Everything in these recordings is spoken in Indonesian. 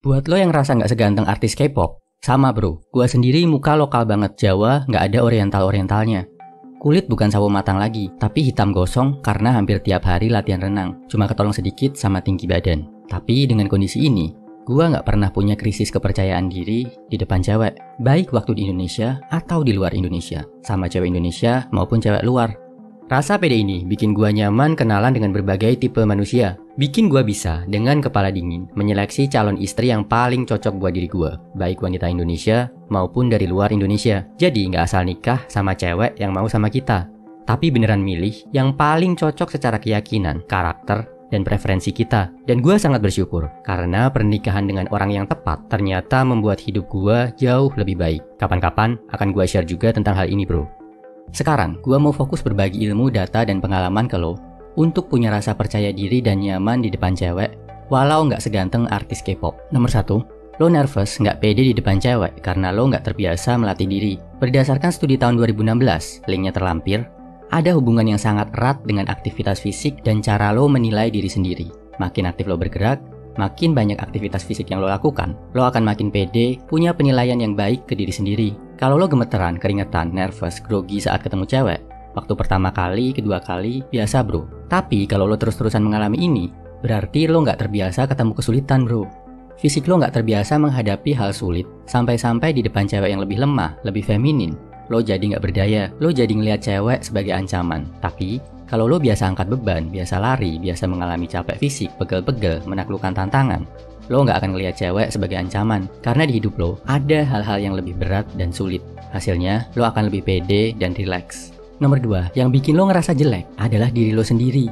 Buat lo yang ngerasa nggak seganteng artis K-pop, sama bro, gua sendiri muka lokal banget Jawa, nggak ada oriental-orientalnya. Kulit bukan sawo matang lagi, tapi hitam gosong karena hampir tiap hari latihan renang. Cuma ketolong sedikit sama tinggi badan. Tapi dengan kondisi ini, gua nggak pernah punya krisis kepercayaan diri di depan cewek. Baik waktu di Indonesia atau di luar Indonesia. Sama cewek Indonesia maupun cewek luar. Rasa pede ini bikin gua nyaman kenalan dengan berbagai tipe manusia. Bikin gua bisa dengan kepala dingin menyeleksi calon istri yang paling cocok buat diri gua, baik wanita Indonesia maupun dari luar Indonesia. Jadi nggak asal nikah sama cewek yang mau sama kita, tapi beneran milih yang paling cocok secara keyakinan, karakter, dan preferensi kita. Dan gua sangat bersyukur karena pernikahan dengan orang yang tepat ternyata membuat hidup gua jauh lebih baik. Kapan-kapan akan gua share juga tentang hal ini bro. Sekarang, gua mau fokus berbagi ilmu, data, dan pengalaman ke lo untuk punya rasa percaya diri dan nyaman di depan cewek, walau nggak seganteng artis K-pop. Nomor 1, lo nervous nggak pede di depan cewek karena lo nggak terbiasa melatih diri. Berdasarkan studi tahun 2016, linknya terlampir, ada hubungan yang sangat erat dengan aktivitas fisik dan cara lo menilai diri sendiri. Makin aktif lo bergerak, makin banyak aktivitas fisik yang lo lakukan, lo akan makin pede, punya penilaian yang baik ke diri sendiri. Kalau lo gemeteran, keringetan, nervous, grogi saat ketemu cewek, waktu pertama kali, kedua kali, biasa bro. Tapi kalau lo terus-terusan mengalami ini, berarti lo nggak terbiasa ketemu kesulitan bro. Fisik lo nggak terbiasa menghadapi hal sulit, sampai-sampai di depan cewek yang lebih lemah, lebih feminin, lo jadi nggak berdaya, lo jadi ngeliat cewek sebagai ancaman. Tapi, kalau lo biasa angkat beban, biasa lari, biasa mengalami capek fisik, pegel-pegel, menaklukkan tantangan, lo nggak akan ngeliat cewek sebagai ancaman. Karena di hidup lo, ada hal-hal yang lebih berat dan sulit. Hasilnya, lo akan lebih pede dan rileks. Nomor 2, yang bikin lo ngerasa jelek adalah diri lo sendiri.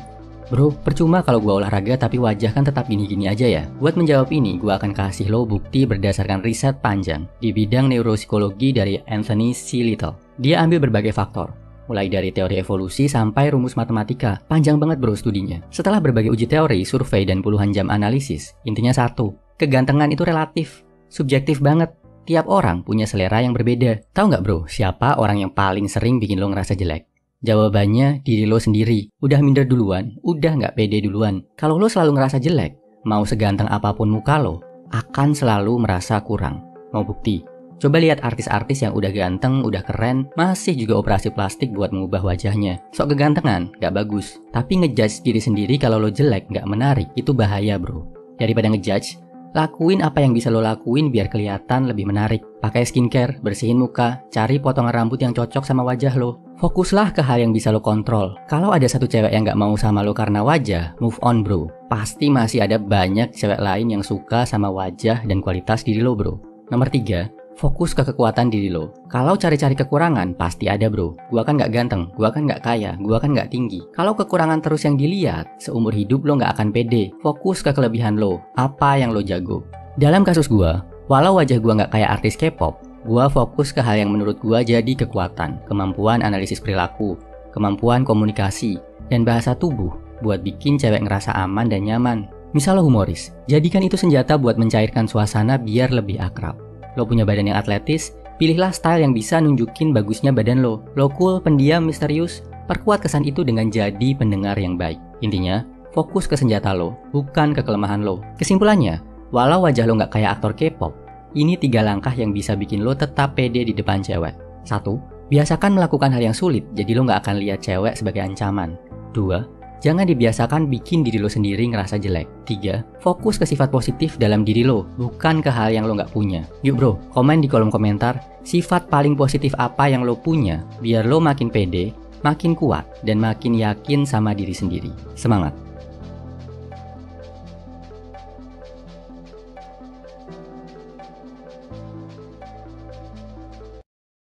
Bro, percuma kalau gua olahraga tapi wajah kan tetap gini-gini aja ya. Buat menjawab ini, gua akan kasih lo bukti berdasarkan riset panjang di bidang neuropsikologi dari Anthony C. Little. Dia ambil berbagai faktor, mulai dari teori evolusi sampai rumus matematika. Panjang banget bro studinya. Setelah berbagai uji teori, survei, dan puluhan jam analisis, intinya satu, kegantengan itu relatif, subjektif banget. Tiap orang punya selera yang berbeda. Tahu nggak bro, siapa orang yang paling sering bikin lo ngerasa jelek? Jawabannya diri lo sendiri. Udah minder duluan, udah nggak pede duluan. Kalau lo selalu ngerasa jelek, mau seganteng apapun muka lo, akan selalu merasa kurang. Mau bukti? Coba lihat artis-artis yang udah ganteng, udah keren, masih juga operasi plastik buat mengubah wajahnya. Sok kegantengan, gak bagus. Tapi ngejudge diri sendiri kalau lo jelek, gak menarik, itu bahaya bro. Daripada ngejudge, lakuin apa yang bisa lo lakuin biar kelihatan lebih menarik. Pakai skincare, bersihin muka, cari potongan rambut yang cocok sama wajah lo. Fokuslah ke hal yang bisa lo kontrol. Kalau ada satu cewek yang gak mau sama lo karena wajah, move on bro. Pasti masih ada banyak cewek lain yang suka sama wajah dan kualitas diri lo bro. Nomor 3, fokus ke kekuatan diri lo. Kalau cari-cari kekurangan, pasti ada bro. Gua kan gak ganteng, gua kan gak kaya, gua kan gak tinggi. Kalau kekurangan terus yang dilihat, seumur hidup lo gak akan pede. Fokus ke kelebihan lo, apa yang lo jago. Dalam kasus gua, walau wajah gua gak kayak artis K-pop, gua fokus ke hal yang menurut gua jadi kekuatan. Kemampuan analisis perilaku, kemampuan komunikasi, dan bahasa tubuh buat bikin cewek ngerasa aman dan nyaman. Misal lo humoris, jadikan itu senjata buat mencairkan suasana biar lebih akrab. Lo punya badan yang atletis, pilihlah style yang bisa nunjukin bagusnya badan lo. Lo cool, pendiam, misterius, perkuat kesan itu dengan jadi pendengar yang baik. Intinya, fokus ke senjata lo, bukan ke kelemahan lo. Kesimpulannya, walau wajah lo nggak kayak aktor K-pop, ini 3 langkah yang bisa bikin lo tetap pede di depan cewek. 1, biasakan melakukan hal yang sulit, jadi lo nggak akan lihat cewek sebagai ancaman. 2, jangan dibiasakan bikin diri lo sendiri ngerasa jelek. 3, fokus ke sifat positif dalam diri lo, bukan ke hal yang lo nggak punya. Yuk bro, komen di kolom komentar, sifat paling positif apa yang lo punya, biar lo makin pede, makin kuat, dan makin yakin sama diri sendiri. Semangat!